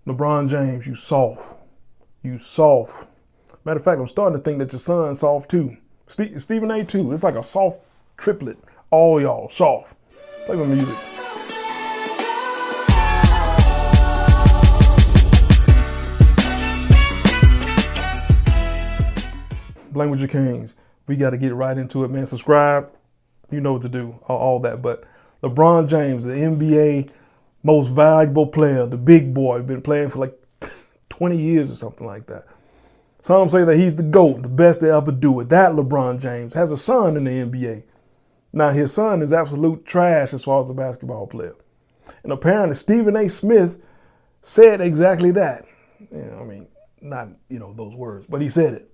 LeBron James, you soft. You soft. Matter of fact, I'm starting to think that your son's soft too. Stephen A too. It's like a soft triplet. All y'all soft. Play my music. Language of Kings. We got to get right into it, man. Subscribe. You know what to do. All that. But LeBron James, the NBA most valuable player, the big boy, been playing for like 20 years or something like that. Some say that he's the GOAT, the best to ever do it. That LeBron James has a son in the NBA. Now, his son is absolute trash as far as a basketball player. And apparently, Stephen A. Smith said exactly that. I mean, not, those words, but he said it.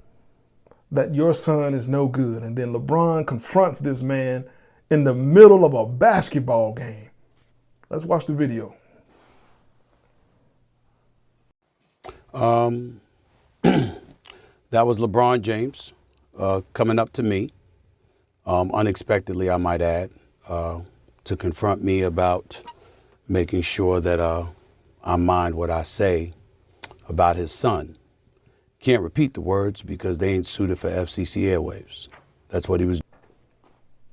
That your son is no good. And then LeBron confronts this man in the middle of a basketball game. Let's watch the video. That was LeBron James coming up to me, unexpectedly, I might add, to confront me about making sure that I mind what I say about his son. Can't repeat the words because they ain't suited for FCC airwaves. That's what he was.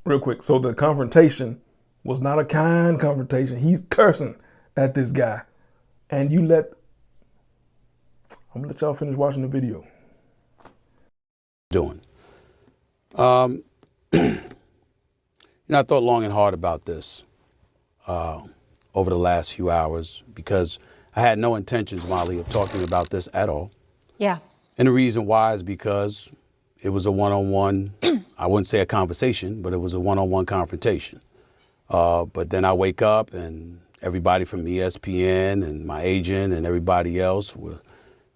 Real quick. So the confrontation was not a kind confrontation. He's cursing at this guy. And I'm going to let y'all finish watching the video. Doing. I thought long and hard about this over the last few hours because I had no intentions, Molly, of talking about this at all. Yeah. And the reason why is because it was a one-on-one, I wouldn't say a conversation, but it was a one-on-one confrontation. But then I wake up and everybody from ESPN and my agent and everybody else were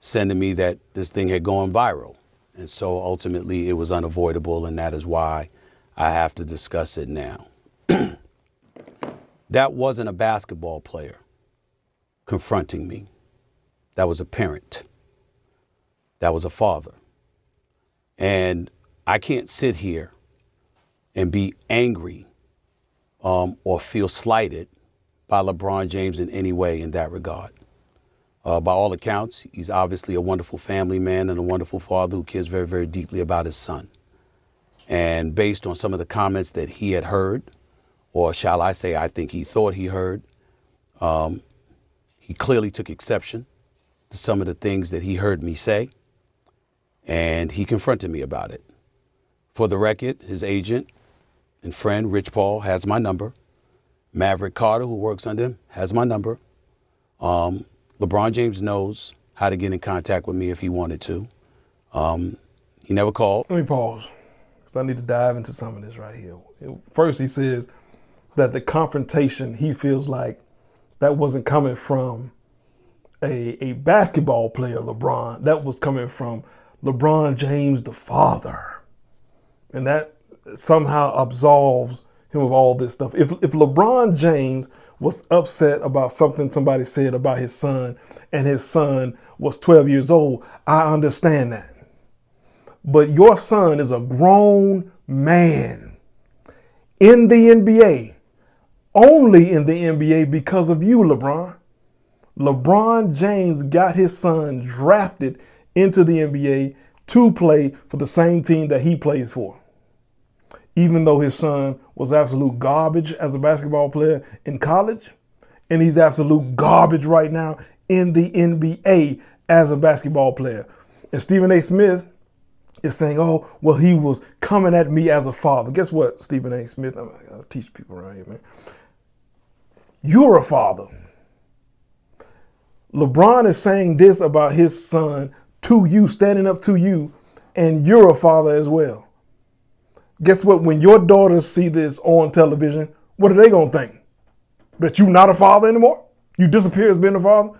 sending me that this thing had gone viral. And so ultimately it was unavoidable, and that is why I have to discuss it now. That wasn't a basketball player confronting me. That was a parent. That was a father. And I can't sit here and be angry or feel slighted by LeBron James in any way in that regard. By all accounts, he's obviously a wonderful family man and a wonderful father who cares very, very deeply about his son. And based on some of the comments that he had heard, or shall I say, I think he thought he heard, he clearly took exception to some of the things that he heard me say, and he confronted me about it. For the record, his agent and friend, Rich Paul, has my number. Maverick Carter, who works under him, has my number. LeBron James knows how to get in contact with me if he wanted to. He never called. Let me pause, because I need to dive into some of this right here. First, he says that the confrontation, he feels like that wasn't coming from a basketball player, LeBron. That was coming from LeBron James, the father. And that somehow absolves him of all this stuff. If LeBron James was upset about something somebody said about his son and his son was 12 years old, I understand that. But your son is a grown man in the NBA, only in the NBA because of you, LeBron. LeBron James got his son drafted into the NBA to play for the same team that he plays for. Even though his son was absolute garbage as a basketball player in college, and he's absolute garbage right now in the NBA as a basketball player. And Stephen A. Smith is saying, oh, well, he was coming at me as a father. Guess what, Stephen A. Smith? I gotta teach people around here, man. You're a father. LeBron is saying this about his son to you, standing up to you, and you're a father as well. Guess what? When your daughters see this on television, what are they going to think? That you're not a father anymore? You disappear as being a father?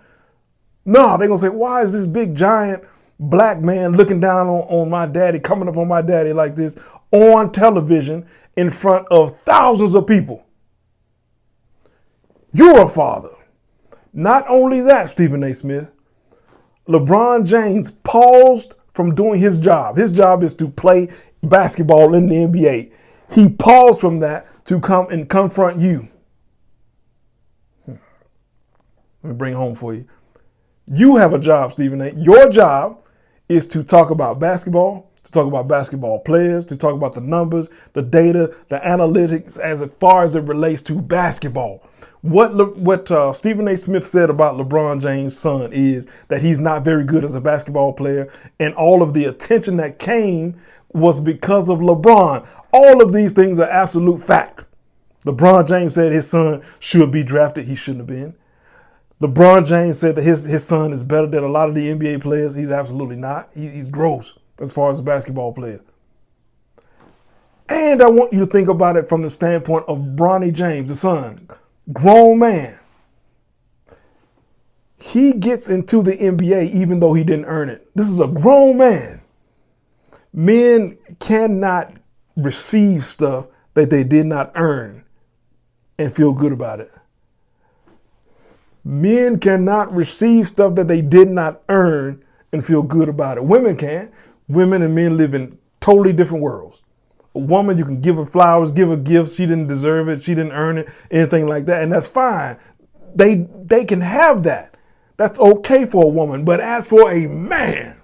No, they're going to say, why is this big giant black man looking down on my daddy, coming up on my daddy like this on television in front of thousands of people? You're a father. Not only that, Stephen A. Smith, LeBron James paused from doing his job. His job is to play basketball in the NBA. He paused from that to come and confront you. Let me bring it home for you. You have a job, Stephen A. Your job is to talk about basketball, to talk about basketball players, to talk about the numbers, the data, the analytics as far as it relates to basketball. What Stephen A. Smith said about LeBron James' son is that he's not very good as a basketball player, and all of the attention that came was because of LeBron. All of these things are absolute fact. LeBron James said his son should be drafted. He shouldn't have been. LeBron James said that his son is better than a lot of the NBA players. He's absolutely not. He's gross as far as a basketball player. And I want you to think about it from the standpoint of Bronny James, the son, grown man. He gets into the NBA even though he didn't earn it. This is a grown man. Men cannot receive stuff that they did not earn and feel good about it. Men cannot receive stuff that they did not earn and feel good about it. Women can. Women and men live in totally different worlds. A woman, you can give her flowers, give her gifts. She didn't deserve it. She didn't earn it, anything like that. And that's fine. They can have that. That's okay for a woman. But as for a man,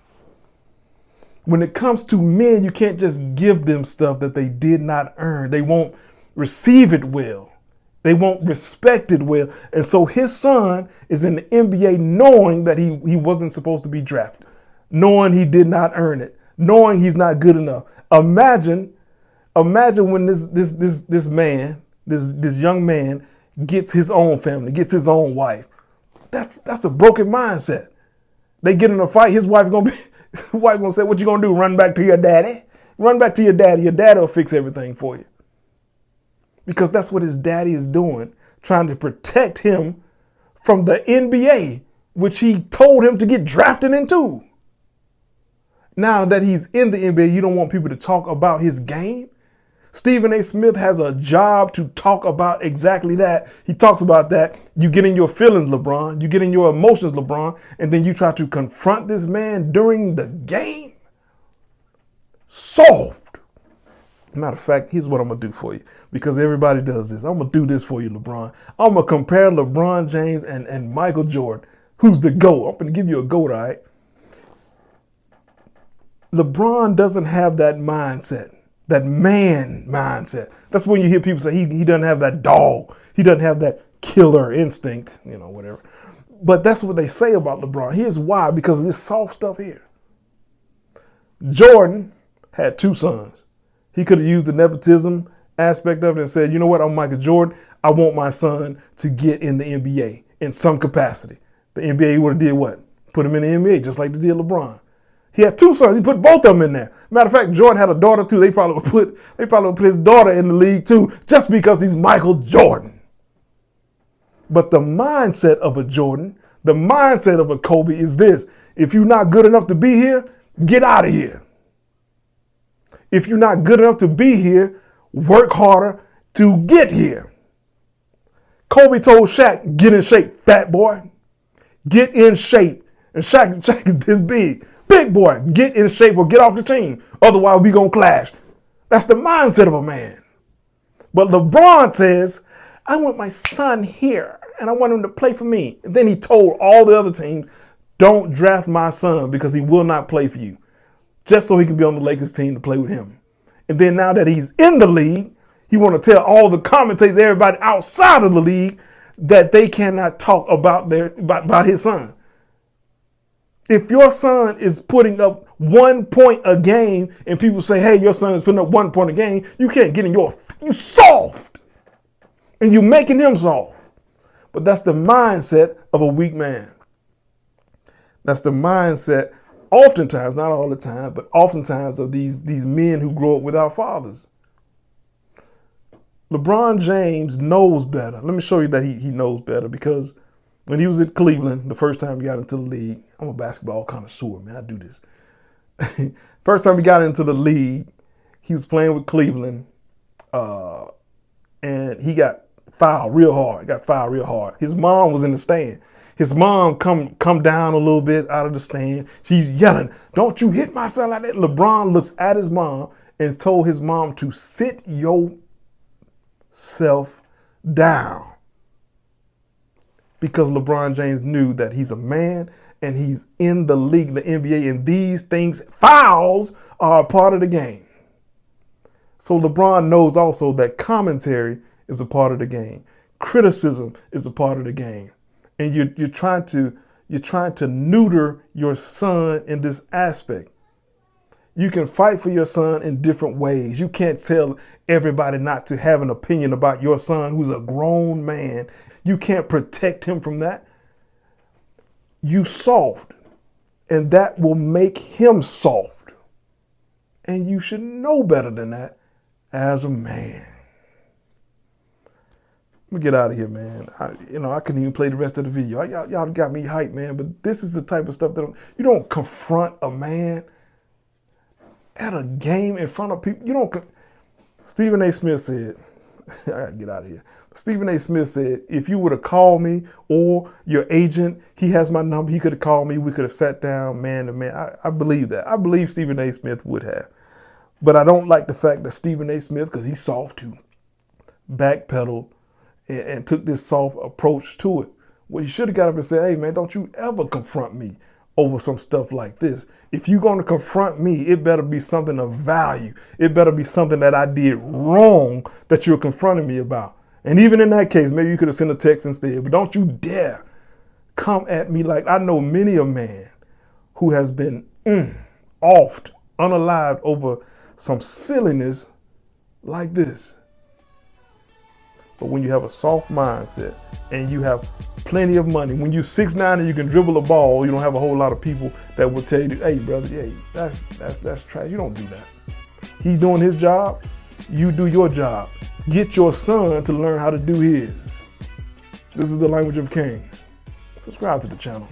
when it comes to men, you can't just give them stuff that they did not earn. They won't receive it well. They won't respect it well. And so his son is in the NBA knowing that he wasn't supposed to be drafted, knowing he did not earn it, knowing he's not good enough. Imagine when this young man gets his own family, gets his own wife. That's a broken mindset. They get in a fight, his wife gonna say, "What you gonna do? Run back to your daddy? Run back to your daddy. Your daddy will fix everything for you." Because that's what his daddy is doing, trying to protect him from the NBA, which he told him to get drafted into. Now that he's in the NBA, you don't want people to talk about his game. Stephen A. Smith has a job to talk about exactly that. He talks about that. You get in your feelings, LeBron. You get in your emotions, LeBron. And then you try to confront this man during the game. Soft. Matter of fact, here's what I'm going to do for you, because everybody does this. I'm going to do this for you, LeBron. I'm going to compare LeBron James and Michael Jordan. Who's the GOAT? I'm going to give you a GOAT, all right? LeBron doesn't have that mindset, that man mindset. That's when you hear people say he doesn't have that dog. He doesn't have that killer instinct, whatever. But that's what they say about LeBron. Here's why, because of this soft stuff here. Jordan had two sons. He could have used the nepotism aspect of it and said, you know what, I'm Michael Jordan. I want my son to get in the NBA in some capacity. The NBA would have did what? Put him in the NBA, just like they did LeBron. He had two sons. He put both of them in there. Matter of fact, Jordan had a daughter too. They probably would put his daughter in the league too, just because he's Michael Jordan. But the mindset of a Jordan, the mindset of a Kobe is this: if you're not good enough to be here, get out of here. If you're not good enough to be here, work harder to get here. Kobe told Shaq, get in shape, fat boy. Get in shape. And Shaq is this big. Big boy, get in shape or get off the team. Otherwise, we going to clash. That's the mindset of a man. But LeBron says, I want my son here, and I want him to play for me. And then he told all the other teams, don't draft my son because he will not play for you, just so he can be on the Lakers team to play with him. And then now that he's in the league, he want to tell all the commentators, everybody outside of the league, that they cannot talk about his son. If your son is putting up 1 point a game and people say, hey, your son is putting up 1 point a game, you can't get in you soft. And you making him soft. But that's the mindset of a weak man. That's the mindset, oftentimes, not all the time, but oftentimes of these men who grow up without fathers. LeBron James knows better. Let me show you that he knows better, because when he was at Cleveland, the first time he got into the league, I'm a basketball connoisseur, man, I do this. First time he got into the league, he was playing with Cleveland, and he got fouled real hard. His mom was in the stand. His mom come down a little bit out of the stand. She's yelling, don't you hit my son like that. LeBron looks at his mom and told his mom to sit yourself down. because LeBron James knew that he's a man and he's in the league, the NBA, and these things, fouls, are a part of the game. So LeBron knows also that commentary is a part of the game. Criticism is a part of the game. And you're trying to neuter your son in this aspect. You can fight for your son in different ways. You can't tell everybody not to have an opinion about your son who's a grown man. You can't protect him from that. You soft, and that will make him soft. And you should know better than that as a man. Let me get out of here, man. I couldn't even play the rest of the video. Y'all got me hyped, man. But this is the type of stuff that you don't confront a man at a game in front of people. You don't. Stephen A. Smith said, I gotta get out of here. Stephen A. Smith said, if you would have called me or your agent, he has my number, he could have called me, we could have sat down man to man. I believe that. I believe Stephen A. Smith would have. But I don't like the fact that Stephen A. Smith, because he's soft too, backpedaled and took this soft approach to it. Well, you should have got up and said, hey man, don't you ever confront me over some stuff like this. If you're going to confront me, it better be something of value. It better be something that I did wrong that you're confronting me about. And even in that case, maybe you could have sent a text instead. But don't you dare come at me like I know many a man who has been offed, unalived over some silliness like this. But when you have a soft mindset and you have plenty of money, when you're 6'9" and you can dribble a ball, you don't have a whole lot of people that will tell you, hey brother, hey, that's trash. You don't do that. He's doing his job, you do your job. Get your son to learn how to do his. This is the language of kings. Subscribe to the channel.